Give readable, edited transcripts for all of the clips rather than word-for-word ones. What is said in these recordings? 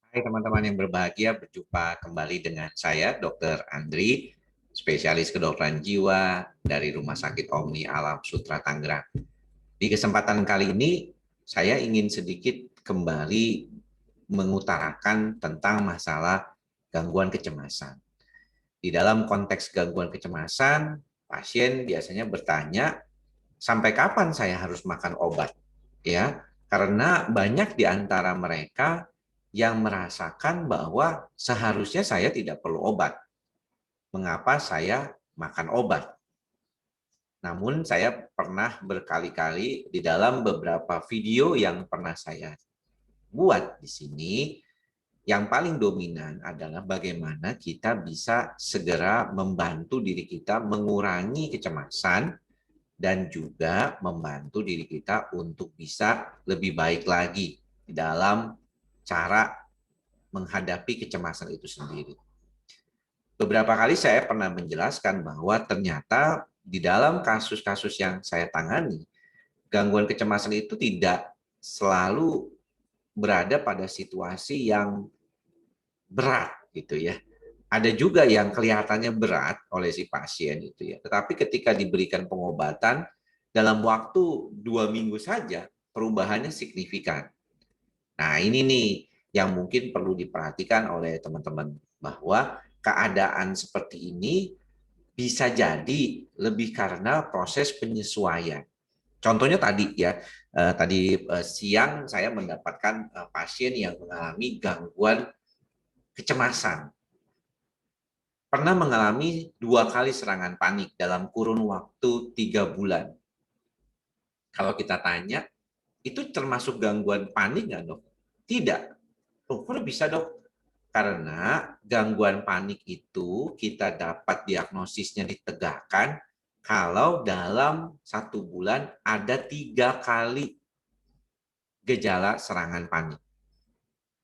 Hai teman-teman yang berbahagia, berjumpa kembali dengan saya, Dr. Andri, spesialis kedokteran jiwa dari Rumah Sakit Omni Alam Sutra Tangerang. Di kesempatan kali ini, saya ingin sedikit kembali mengutarakan tentang masalah gangguan kecemasan. Di dalam konteks gangguan kecemasan, pasien biasanya bertanya, sampai kapan saya harus makan obat? Ya, karena banyak di antara mereka yang merasakan bahwa seharusnya saya tidak perlu obat. Mengapa saya makan obat? Namun saya pernah berkali-kali di dalam beberapa video yang pernah saya buat di sini, yang paling dominan adalah bagaimana kita bisa segera membantu diri kita mengurangi kecemasan dan juga membantu diri kita untuk bisa lebih baik lagi di dalam cara menghadapi kecemasan itu sendiri. Beberapa kali saya pernah menjelaskan bahwa ternyata di dalam kasus-kasus yang saya tangani, gangguan kecemasan itu tidak selalu berada pada situasi yang berat gitu ya. Ada juga yang kelihatannya berat oleh si pasien itu ya. Tetapi ketika diberikan pengobatan dalam waktu 2 minggu saja perubahannya signifikan. Nah ini nih yang mungkin perlu diperhatikan oleh teman-teman bahwa keadaan seperti ini bisa jadi lebih karena proses penyesuaian. Contohnya tadi ya, siang saya mendapatkan pasien yang mengalami gangguan kecemasan, pernah mengalami 2 kali serangan panik dalam kurun waktu 3 bulan. Kalau kita tanya, itu termasuk gangguan panik nggak dok? Tidak. Oh, kok bisa dok? Karena gangguan panik itu kita dapat diagnosisnya ditegakkan kalau dalam 1 bulan ada 3 kali gejala serangan panik.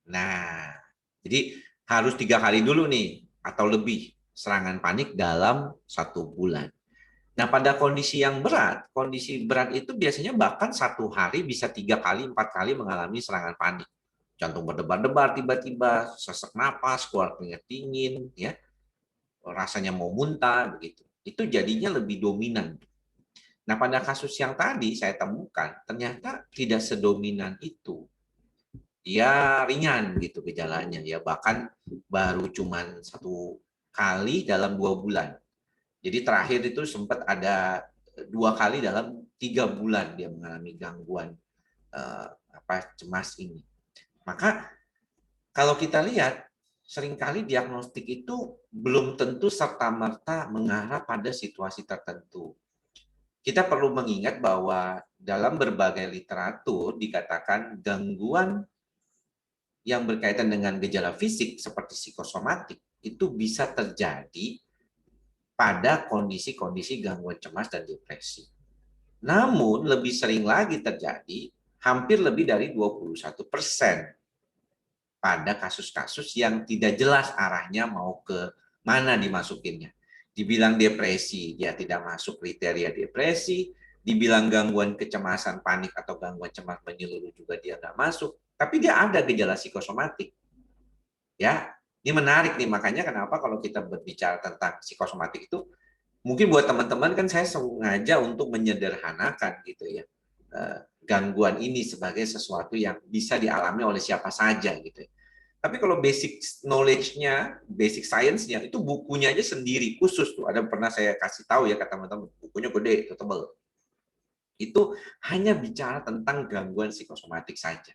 Nah, jadi harus 3 kali dulu nih atau lebih serangan panik dalam 1 bulan. Nah, pada kondisi berat itu biasanya bahkan 1 hari bisa 3 kali, 4 kali mengalami serangan panik. Jantung berdebar-debar tiba-tiba, sesak napas, keluar keringat dingin, ya, rasanya mau muntah, begitu. Itu jadinya lebih dominan. Nah, pada kasus yang tadi saya temukan, ternyata tidak sedominan itu. Dia ringan gitu gejalanya, ya bahkan baru cuman 1 kali dalam 2 bulan. Jadi terakhir itu sempat ada 2 kali dalam 3 bulan dia mengalami gangguan cemas ini. Maka kalau kita lihat seringkali diagnostik itu belum tentu serta-merta mengarah pada situasi tertentu. Kita perlu mengingat bahwa dalam berbagai literatur dikatakan gangguan yang berkaitan dengan gejala fisik seperti psikosomatik itu bisa terjadi pada kondisi-kondisi gangguan cemas dan depresi. Namun lebih sering lagi terjadi hampir lebih dari 21% pada kasus-kasus yang tidak jelas arahnya mau ke mana dimasukinnya. Dibilang depresi, dia tidak masuk kriteria depresi. Dibilang gangguan kecemasan, panik, atau gangguan cemas menyeluruh juga dia nggak masuk. Tapi dia ada gejala psikosomatik. Ya, ini menarik nih. Makanya kenapa kalau kita berbicara tentang psikosomatik itu, mungkin buat teman-teman kan saya sengaja untuk menyederhanakan gitu ya. Gangguan ini sebagai sesuatu yang bisa dialami oleh siapa saja gitu ya. Tapi kalau basic knowledge-nya, basic science-nya, itu bukunya aja sendiri, khusus tuh. Ada pernah saya kasih tahu ya ke teman-teman, bukunya gede, tebal. Itu hanya bicara tentang gangguan psikosomatik saja.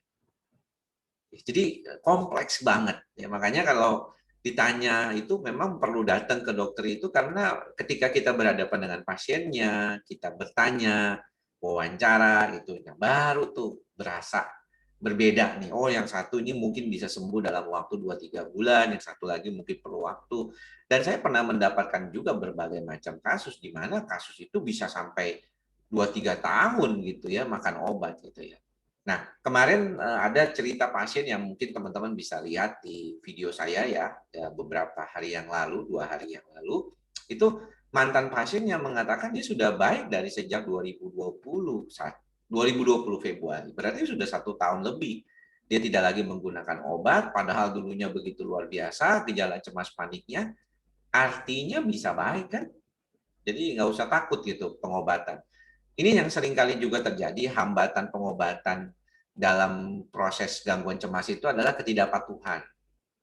Jadi kompleks banget. Ya, makanya kalau ditanya itu memang perlu datang ke dokter itu karena ketika kita berhadapan dengan pasiennya, kita bertanya, wawancara, itu yang baru tuh berasa berbeda nih. Oh, yang satu ini mungkin bisa sembuh dalam waktu 2-3 bulan, yang satu lagi mungkin perlu waktu. Dan saya pernah mendapatkan juga berbagai macam kasus di mana kasus itu bisa sampai 2-3 tahun gitu ya makan obat gitu ya. Nah, kemarin ada cerita pasien yang mungkin teman-teman bisa lihat di video saya ya, beberapa hari yang lalu, 2 hari yang lalu, itu mantan pasien yang mengatakan dia sudah baik dari sejak 2020 Februari, berarti sudah 1 tahun lebih. dia tidak lagi menggunakan obat, padahal dulunya begitu luar biasa, gejala cemas paniknya, artinya bisa baik kan? Jadi nggak usah takut gitu pengobatan. Ini yang seringkali juga terjadi, hambatan pengobatan dalam proses gangguan cemas itu adalah ketidakpatuhan.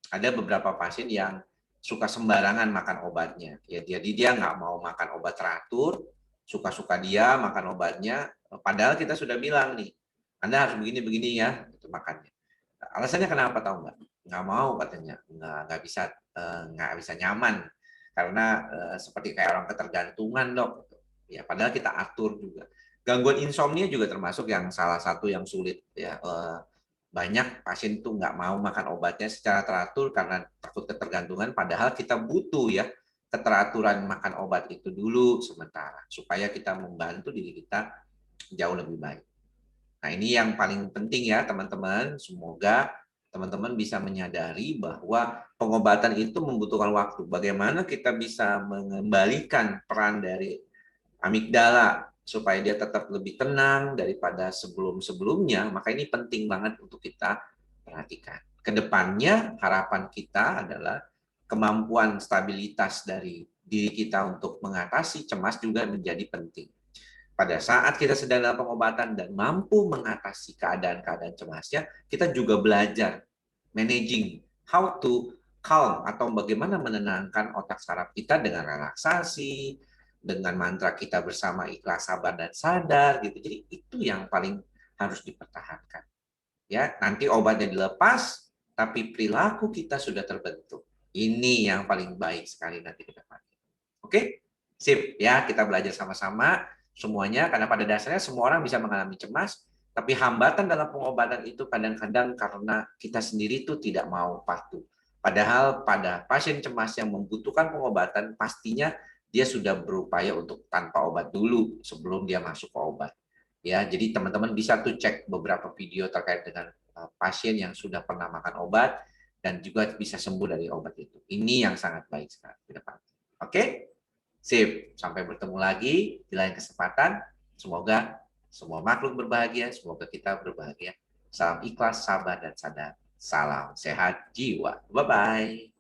Ada beberapa pasien yang suka sembarangan makan obatnya. Ya, jadi dia nggak mau makan obat teratur, suka-suka dia makan obatnya, padahal kita sudah bilang nih, Anda harus begini-begini ya, itu makannya. Alasannya kenapa tahu nggak? Nggak mau katanya, nggak bisa nyaman karena seperti kayak orang ketergantungan dok. Ya padahal kita atur juga. Gangguan insomnia juga termasuk yang salah satu yang sulit ya. Banyak pasien tuh nggak mau makan obatnya secara teratur karena takut ketergantungan. Padahal kita butuh ya keteraturan makan obat itu dulu sementara supaya kita membantu diri kita jauh lebih baik. Nah, ini yang paling penting ya, teman-teman. Semoga teman-teman bisa menyadari bahwa pengobatan itu membutuhkan waktu. Bagaimana kita bisa mengembalikan peran dari amigdala supaya dia tetap lebih tenang daripada sebelum-sebelumnya, maka ini penting banget untuk kita perhatikan. Kedepannya harapan kita adalah kemampuan stabilitas dari diri kita untuk mengatasi cemas juga menjadi penting. Pada saat kita sedang dalam pengobatan dan mampu mengatasi keadaan-keadaan cemasnya, kita juga belajar managing how to calm atau bagaimana menenangkan otak saraf kita dengan relaksasi, dengan mantra kita bersama ikhlas, sabar dan sadar gitu. Jadi itu yang paling harus dipertahankan. Ya, nanti obatnya dilepas, tapi perilaku kita sudah terbentuk. Ini yang paling baik sekali nanti ke depan. Oke, sip ya, kita belajar sama-sama semuanya karena pada dasarnya semua orang bisa mengalami cemas, tapi hambatan dalam pengobatan itu kadang-kadang karena kita sendiri tuh tidak mau patuh. Padahal pada pasien cemas yang membutuhkan pengobatan pastinya dia sudah berupaya untuk tanpa obat dulu sebelum dia masuk ke obat. Ya, jadi teman-teman bisa tuh cek beberapa video terkait dengan pasien yang sudah pernah makan obat dan juga bisa sembuh dari obat itu. Ini yang sangat baik sekali ke depan. Oke? Sip, sampai bertemu lagi di lain kesempatan. Semoga semua makhluk berbahagia, semoga kita berbahagia. Salam ikhlas, sabar, dan sadar. Salam sehat jiwa. Bye-bye.